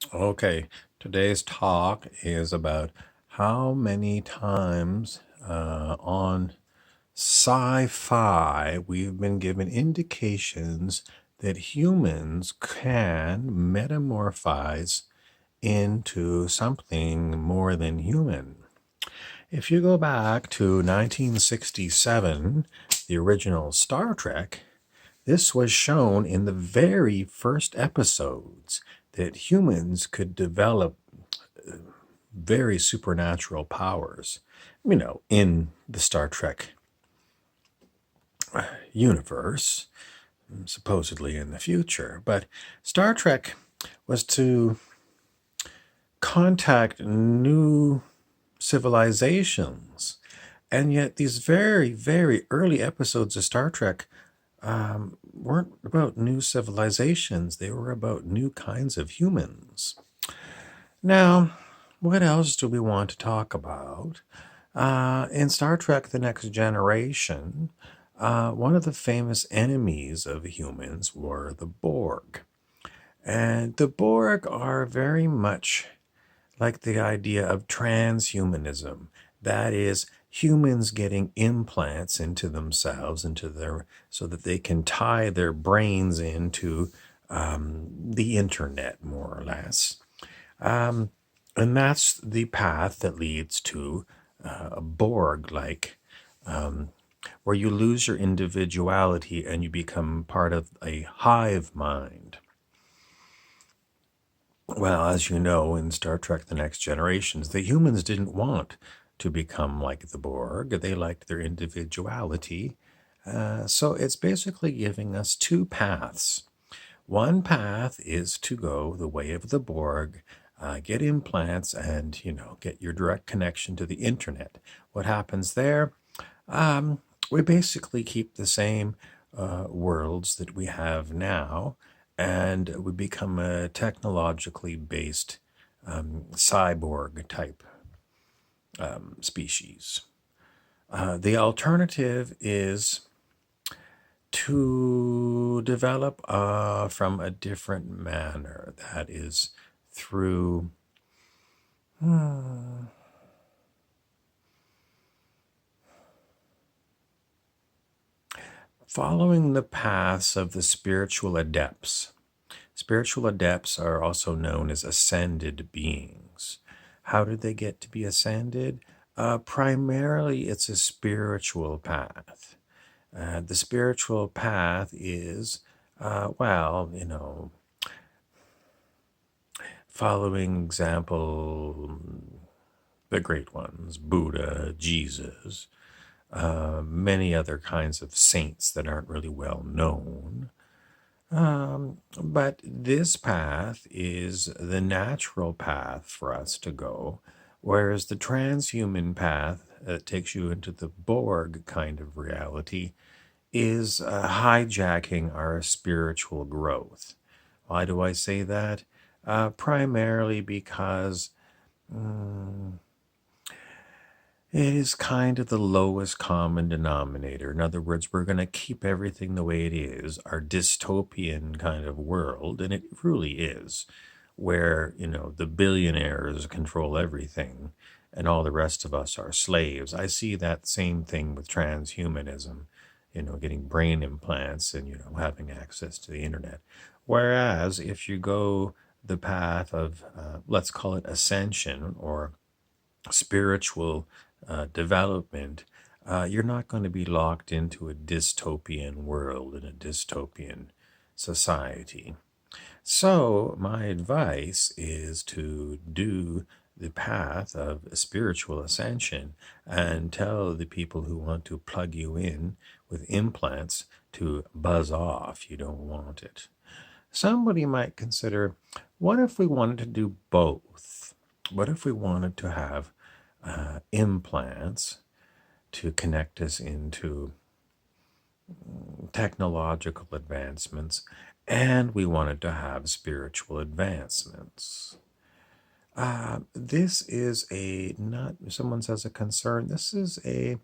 Okay, today's talk is about how many times on sci-fi we've been given indications that humans can metamorphose into something more than human. If you go back to 1967, the original Star Trek, this was shown in the very first episodes that humans could develop very supernatural powers, in the Star Trek universe, supposedly in the future. But Star Trek was to contact new civilizations. And yet, these very, very early episodes of Star Trek weren't about new civilizations, they were about new kinds of humans. Now, what else do we want to talk about? In Star Trek The Next Generation, one of the famous enemies of humans were the Borg. And the Borg are very much like the idea of transhumanism. That is, humans getting implants into themselves, so that they can tie their brains into the internet, more or less. And that's the path that leads to a Borg like, where you lose your individuality and you become part of a hive mind. Well, as you know, in Star Trek The Next Generations, the humans didn't want to become like the Borg. They liked their individuality. So it's basically giving us two paths. One path is to go the way of the Borg, get implants, and get your direct connection to the internet. What happens there? We basically keep the same worlds that we have now, and we become a technologically based cyborg type species. The alternative is to develop from a different manner. That is through following the paths of the spiritual adepts. Spiritual adepts are also known as ascended beings. How did they get to be ascended? Primarily, it's a spiritual path. The spiritual path is, following example, the great ones, Buddha, Jesus, many other kinds of saints that aren't really well known. But this path is the natural path for us to go, whereas the transhuman path that takes you into the Borg kind of reality is hijacking our spiritual growth. Why do I say that? Primarily because it is kind of the lowest common denominator. In other words, we're going to keep everything the way it is, our dystopian kind of world, and it really is, where, the billionaires control everything and all the rest of us are slaves. I see that same thing with transhumanism, getting brain implants and, having access to the internet. Whereas if you go the path of, let's call it ascension or spiritual development, you're not going to be locked into a dystopian world and a dystopian society. So, my advice is to do the path of spiritual ascension and tell the people who want to plug you in with implants to buzz off. You don't want it. Somebody might consider, what if we wanted to do both? What if we wanted to have implants to connect us into technological advancements, and we wanted to have spiritual advancements? This is a, not someone says a concern, this is a,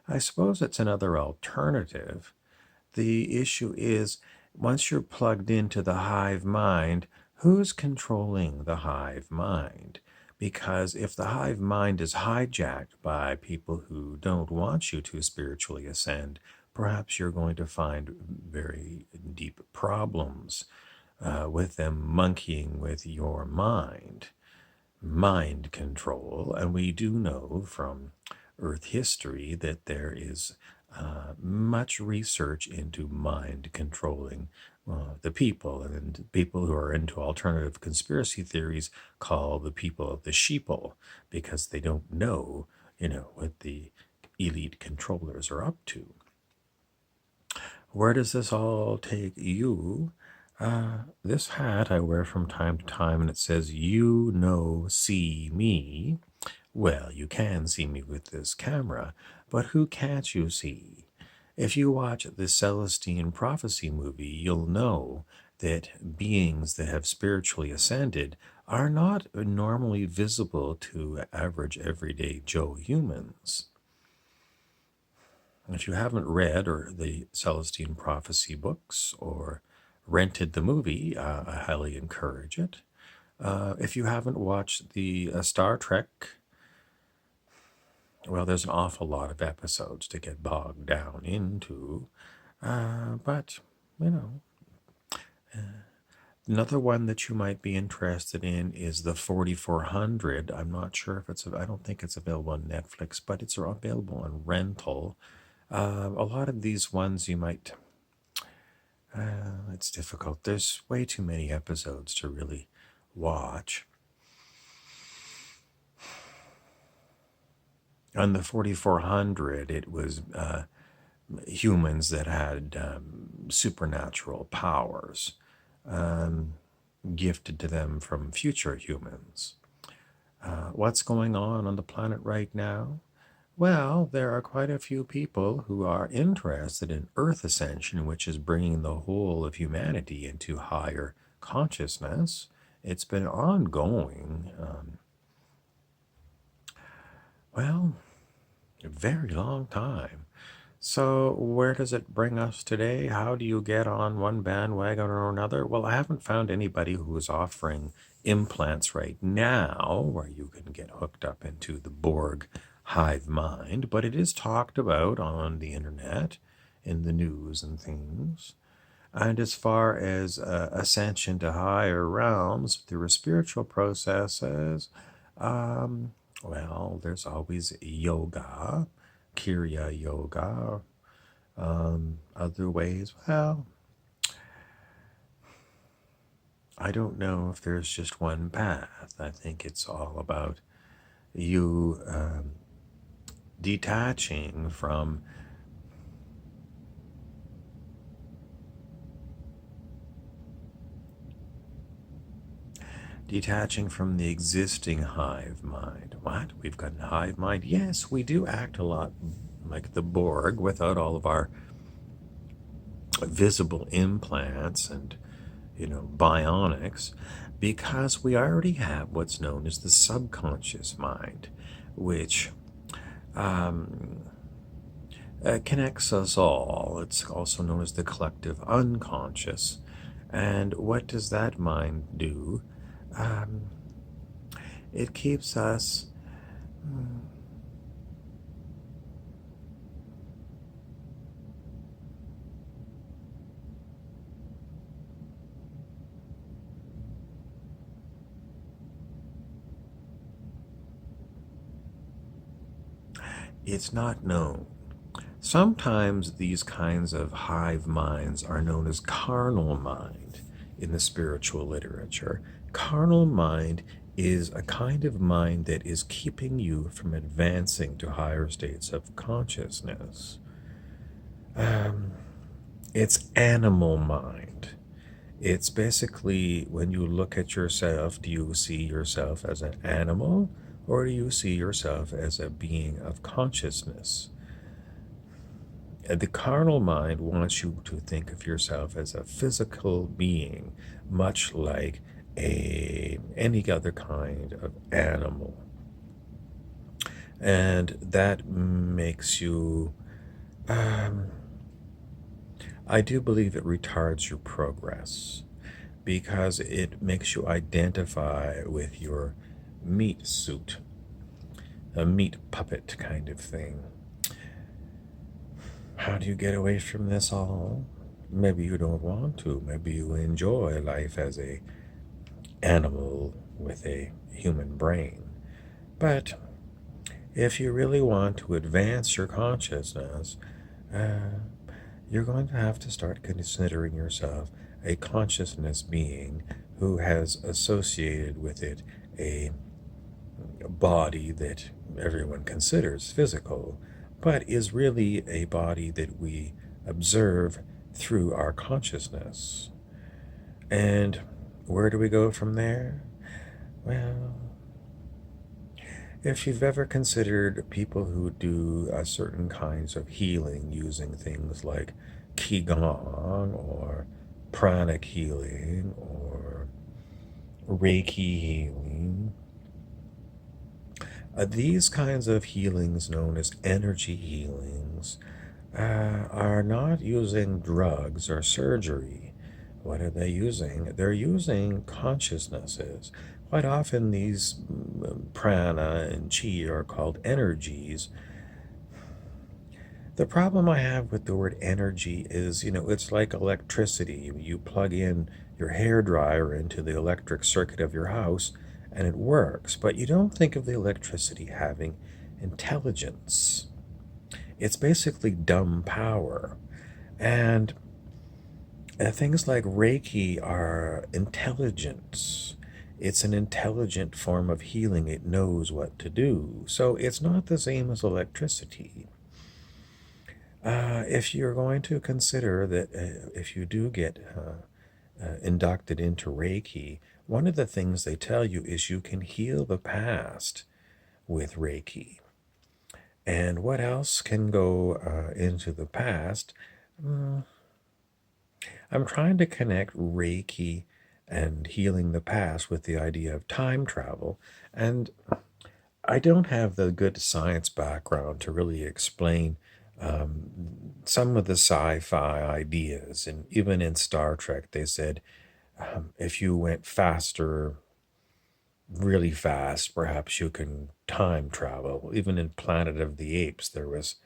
I suppose it's another alternative. The issue is once you're plugged into the hive mind, who's controlling the hive mind? Because if the hive mind is hijacked by people who don't want you to spiritually ascend, perhaps you're going to find very deep problems with them monkeying with your mind control. And we do know from Earth history that there is much research into mind controlling the people, and people who are into alternative conspiracy theories call the people the sheeple because they don't know, what the elite controllers are up to. Where does this all take you? This hat I wear from time to time, and it says, see me. Well, you can see me with this camera, but who can't you see? If you watch the Celestine Prophecy movie, you'll know that beings that have spiritually ascended are not normally visible to average everyday Joe humans. If you haven't read or the Celestine Prophecy books or rented the movie, I highly encourage it. If you haven't watched the Star Trek, well, there's an awful lot of episodes to get bogged down into. But, you know, another one that you might be interested in is the 4400. I'm not sure if I don't think it's available on Netflix, but it's available on rental. A lot of these ones you might, it's difficult. There's way too many episodes to really watch. On the 4400, it was humans that had supernatural powers gifted to them from future humans. What's going on the planet right now? Well, there are quite a few people who are interested in Earth ascension, which is bringing the whole of humanity into higher consciousness. It's been ongoing, well, a very long time. So, where does it bring us today? How do you get on one bandwagon or another? Well, I haven't found anybody who is offering implants right now where you can get hooked up into the Borg hive mind, but it is talked about on the internet, in the news and things. And as far as ascension to higher realms through spiritual processes, well, there's always yoga, Kriya yoga, other ways. Well, I don't know if there's just one path. I think it's all about you detaching from the existing hive mind. What? We've got a hive mind? Yes, we do act a lot like the Borg without all of our visible implants and, bionics, because we already have what's known as the subconscious mind, which connects us all. It's also known as the collective unconscious. And what does that mind do? It keeps us it's not known. Sometimes these kinds of hive minds are known as carnal mind in the spiritual literature. Carnal mind is a kind of mind that is keeping you from advancing to higher states of consciousness. It's animal mind. It's basically when you look at yourself, do you see yourself as an animal or do you see yourself as a being of consciousness? The carnal mind wants you to think of yourself as a physical being, much like any other kind of animal. And that makes you I do believe it retards your progress because it makes you identify with your meat suit, a meat puppet kind of thing. How do you get away from this all? Maybe you don't want to. Maybe you enjoy life as a animal with a human brain. But if you really want to advance your consciousness, uh, you're going to have to start considering yourself a consciousness being who has associated with it a body that everyone considers physical, but is really a body that we observe through our consciousness. And where do we go from there? Well, if you've ever considered people who do certain kinds of healing using things like Qigong or pranic healing or Reiki healing, these kinds of healings, known as energy healings, are not using drugs or surgery. What are they using? They're using consciousnesses. Quite often, these prana and chi are called energies. The problem I have with the word energy is, it's like electricity. You plug in your hair dryer into the electric circuit of your house and it works, but you don't think of the electricity having intelligence. It's basically dumb power. And things like Reiki are intelligence. It's an intelligent form of healing. It knows what to do. So it's not the same as electricity. If you're going to consider that if you do get inducted into Reiki, one of the things they tell you is you can heal the past with Reiki. And what else can go into the past? Mm, I'm trying to connect Reiki and healing the past with the idea of time travel. And I don't have the good science background to really explain some of the sci fi ideas. And even in Star Trek, they said if you went faster, really fast, perhaps you can time travel. Even in Planet of the Apes, there was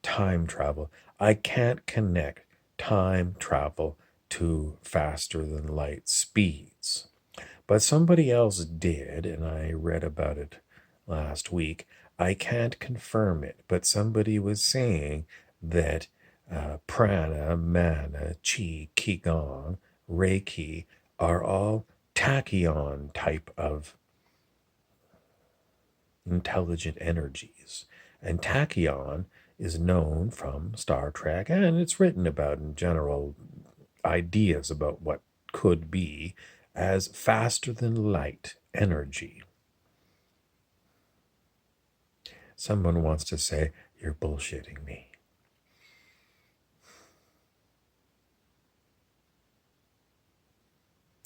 time travel. I can't connect time travel to faster than light speeds. But somebody else did, and I read about it last week. I can't confirm it, but somebody was saying that prana, mana, chi, qigong, reiki are all tachyon type of intelligent energies. And tachyon is known from Star Trek, and it's written about in general ideas about what could be as faster than light energy. Someone wants to say, you're bullshitting me.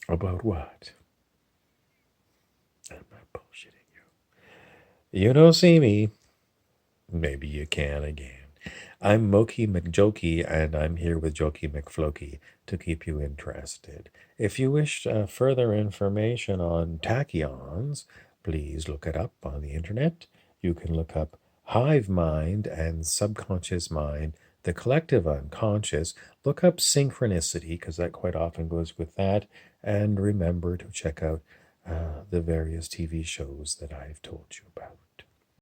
About what? I'm not bullshitting you. You don't see me. Maybe you can again. I'm Moki McJokey, and I'm here with Jokey McFlokey to keep you interested. If you wish further information on tachyons, please look it up on the internet. You can look up hive mind and subconscious mind, the collective unconscious. Look up synchronicity, because that quite often goes with that. And remember to check out the various TV shows that I've told you about.